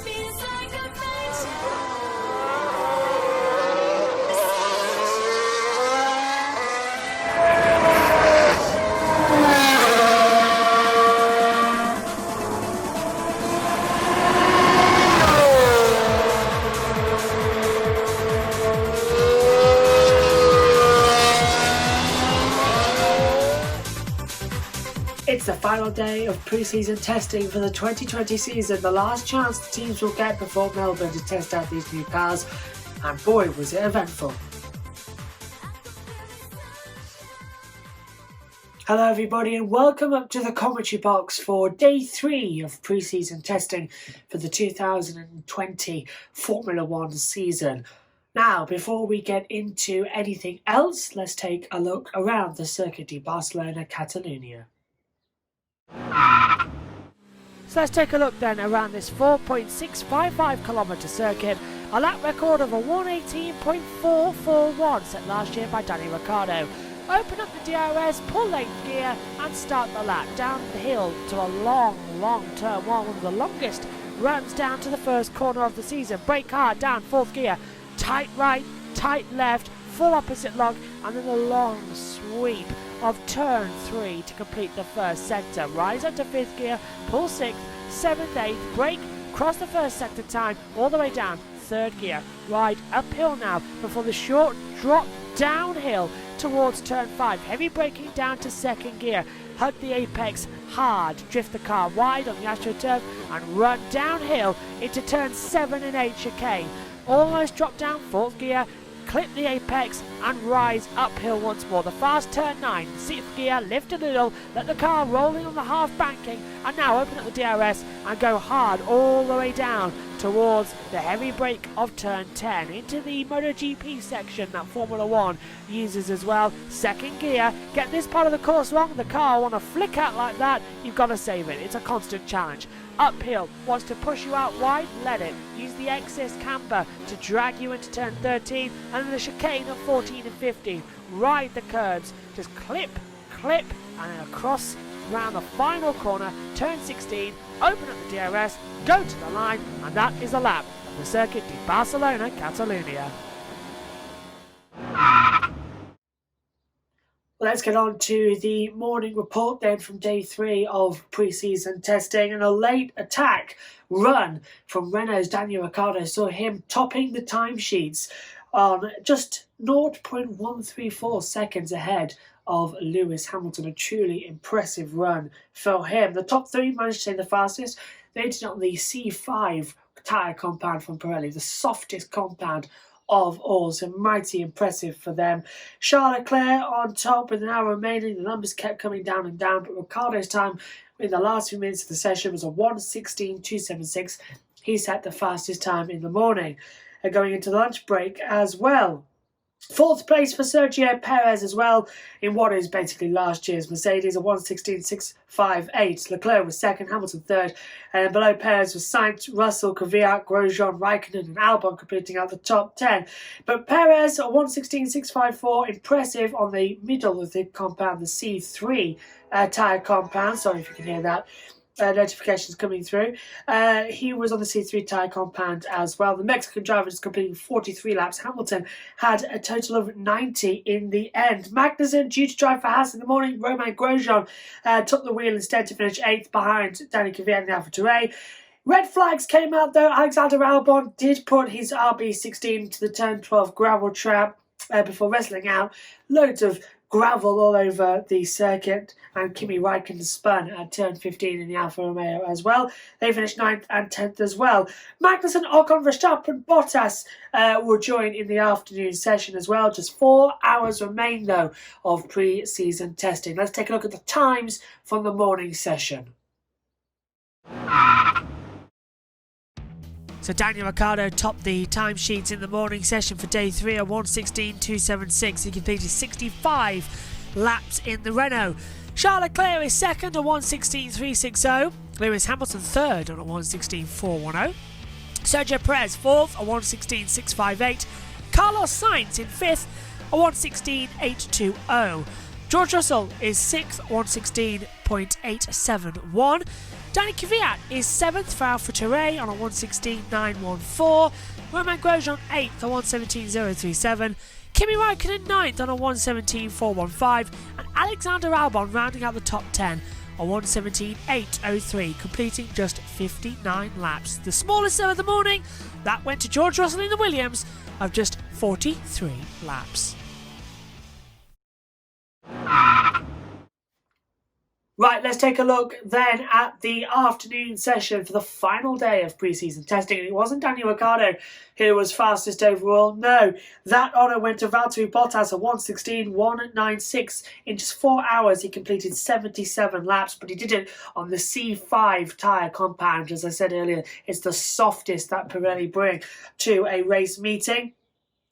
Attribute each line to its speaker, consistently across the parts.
Speaker 1: Feels like a phantom.
Speaker 2: It's the final day of pre-season testing for the 2020 season, the last chance the teams will get before Melbourne to test out these new cars, and boy was it eventful. Hello everybody and welcome up to the commentary box for day 3 of pre-season testing for the 2020 Formula 1 season. Now, before we get into anything else, let's take a look around the Circuit de Barcelona Catalunya. So let's take a look then around this 4.655 kilometre circuit, a lap record of a 118.441 set last year by Danny Ricciardo. Open up the DRS, pull late gear and start the lap down the hill to a long turn, one of the longest runs down to the first corner of the season. Brake hard down 4th gear, tight right, tight left, full opposite lock and then a long sweep of turn 3 to complete the first sector. Rise up to 5th gear, pull 6th, 7th, 8th, brake, cross the first sector time, all the way down 3rd gear. Ride uphill now before the short drop downhill towards turn 5. Heavy braking down to 2nd gear. Hug the apex hard, drift the car wide on the AstroTurf and run downhill into turn 7 and 8 chicane. Almost drop down 4th gear, clip the apex and rise uphill once more. The fast turn 9, 6th gear, lift a little, let the car rolling on the half banking and now open up the DRS and go hard all the way down towards the heavy brake of turn 10 into the MotoGP section that Formula 1 uses as well. 2nd gear, get this part of the course wrong, the car want to flick out like that, you've got to save it. It's a constant challenge. Uphill, wants to push you out wide, let it. Use the excess camber to drag you into turn 13 and then the chicane of 14 and 15. Ride the curves, just clip, and then across around the final corner, turn 16, open up the DRS, go to the line, and that is a lap of the Circuit de Barcelona Catalunya. Let's get on to the morning report then from day 3 of pre-season testing, and a late attack run from Renault's Daniel Ricciardo saw him topping the timesheets on just 0.134 seconds ahead of Lewis Hamilton. A truly impressive run for him. The top 3 managed to stay the fastest. They did on the C5 tyre compound from Pirelli, the softest compound of all, so mighty impressive for them. Charles Leclerc on top with an hour remaining. The numbers kept coming down and down, but Ricciardo's time in the last few minutes of the session was a 1:16.276. He set the fastest time in the morning. Going into the lunch break as well. 4th place for Sergio Perez as well in what is basically last year's Mercedes, a 1:16.658. Leclerc was 2nd, Hamilton 3rd, and below Perez was Sainz, Russell, Kvyat, Grosjean, Raikkonen and Albon completing out the top 10. But Perez, a 1:16.654, impressive on the middle of the compound, the C3 tyre compound. Sorry if you can hear that. Notifications coming through. He was on the C3 tyre compound as well. The Mexican driver is completing 43 laps. Hamilton had a total of 90 in the end. Magnussen, due to drive for Haas in the morning. Romain Grosjean took the wheel instead to finish 8th behind Danny Kvyat in the AlphaTauri. Red flags came out though. Alexander Albon did put his RB16 to the turn 12 gravel trap before wrestling out. Loads of gravel all over the circuit, and Kimi Räikkönen spun at turn 15 in the Alfa Romeo as well. They finished 9th and 10th as well. Magnussen, Ocon, Verstappen, Bottas will join in the afternoon session as well. Just 4 hours remain though of pre-season testing. Let's take a look at the times from the morning session. So Daniel Ricciardo topped the timesheets in the morning session for day 3 at 1:16.276. He completed 65 laps in the Renault. Charles Leclerc is 2nd at 1:16.360. Lewis Hamilton 3rd on a 1:16.410. Sergio Perez 4th at 1:16.658. Carlos Sainz in 5th at 1:16.820. George Russell is 6th, 1:16.871. Danny Kvyat is 7th for Alpha Teray on a 1:16.914. Roman Grosjean 8th on 1:17.037. Kimi Räikkönen 9th on a 1:17.415. And Alexander Albon rounding out the top 10 on 1:17.803, completing just 59 laps. The smallest of the morning, that went to George Russell in the Williams of just 43 laps. Right, let's take a look then at the afternoon session for the final day of pre-season testing. It wasn't Daniel Ricciardo who was fastest overall. No, that honour went to Valtteri Bottas at 1:16.196. In just 4 hours, he completed 77 laps, but he did it on the C5 tyre compound. As I said earlier, it's the softest that Pirelli bring to a race meeting.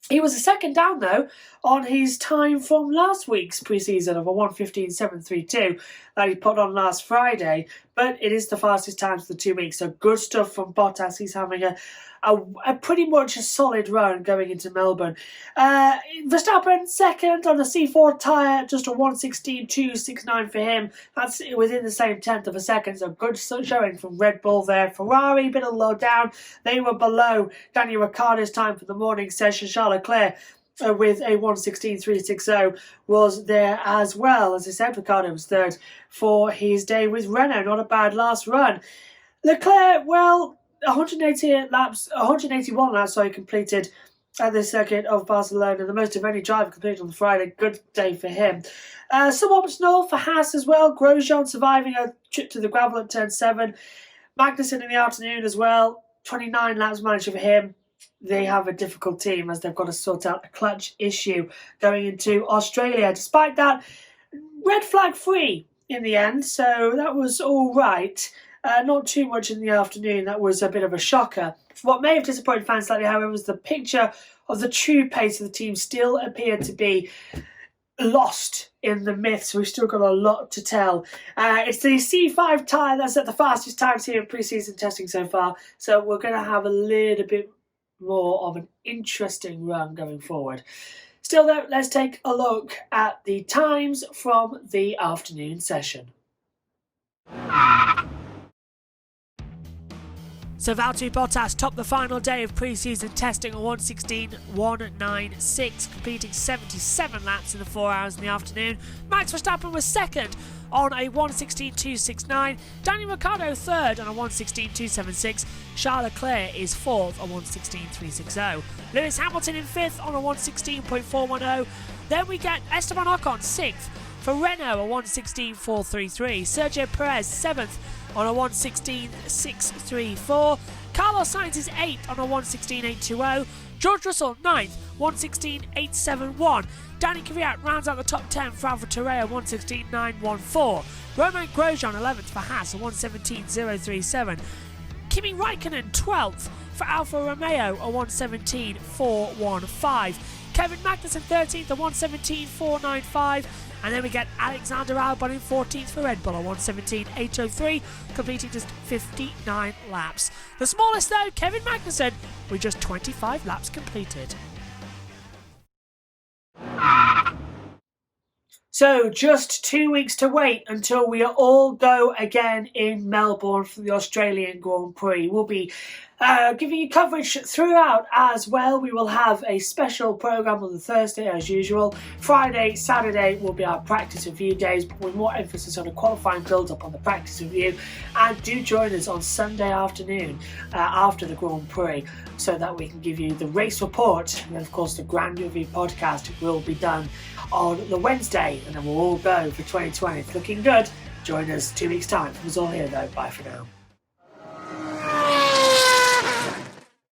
Speaker 2: He was a second down, though, on his time from last week's pre-season of a 1:15.732 that he put on last Friday. But it is the fastest time for the 2 weeks. So good stuff from Bottas. He's having a pretty much a solid run going into Melbourne. Verstappen second on a C4 tyre, just a 1:16.269 for him. That's within the same tenth of a second. So good showing from Red Bull there. Ferrari, a bit of low down. They were below Daniel Ricciardo's time for the morning session. Charles Leclerc with a 1:16.360 was there as well. As I said, Ricciardo was third for his day with Renault. Not a bad last run. Leclerc, well, 181 laps completed at the circuit of Barcelona, the most of any driver completed on the Friday. Good day for him. Some optional for Haas as well. Grosjean surviving a trip to the gravel at turn 7. Magnussen in the afternoon as well. 29 laps managed for him. They have a difficult team as they've got to sort out a clutch issue going into Australia. Despite that, red flag free in the end, so that was all right. Not too much in the afternoon. That was a bit of a shocker. What may have disappointed fans slightly, however, was the picture of the true pace of the team still appeared to be lost in the myths. We've still got a lot to tell. It's the C5 tyre that's at the fastest times here in pre-season testing so far. So we're going to have a little bit more of an interesting run going forward. Still though, let's take a look at the times from the afternoon session. So Valtteri Bottas topped the final day of pre-season testing on 1:16.196, completing 77 laps in the 4 hours in the afternoon. Max Verstappen was second on a 1:16.269. Daniel Ricciardo third on a 1:16.276. Charles Leclerc is fourth on 1:16.360. Lewis Hamilton in fifth on a 1:16.410. Then we get Esteban Ocon sixth for Renault, a 1:16.433. Sergio Perez seventh on a 1:16.634. Carlos Sainz is 8th on a 1:16.820. George Russell 9th, 1:16.871. Danny Kvyat rounds out the top 10 for Alfa Teray, 1:16.914. Roman Grosjean 11th for Haas, a 1:17.037. Kimi Räikkönen 12th for Alfa Romeo, a 1:17.415. Kevin Magnussen 13th, a 1:17.495. And then we get Alexander Albon in 14th for Red Bull, a 1:17.803, completing just 59 laps. The smallest though, Kevin Magnussen, with just 25 laps completed. So just 2 weeks to wait until we all go again in Melbourne for the Australian Grand Prix. We'll be giving you coverage throughout as well. We will have a special programme on the Thursday as usual. Friday, Saturday will be our practice review days, but with more emphasis on a qualifying build-up on the practice review. And do join us on Sunday afternoon after the Grand Prix so that we can give you the race report. And then, of course, the Grand Review podcast will be done on the Wednesday, and then we'll all go for 2020. It's looking good. Join us 2 weeks' time. From us all here, though. Bye for now.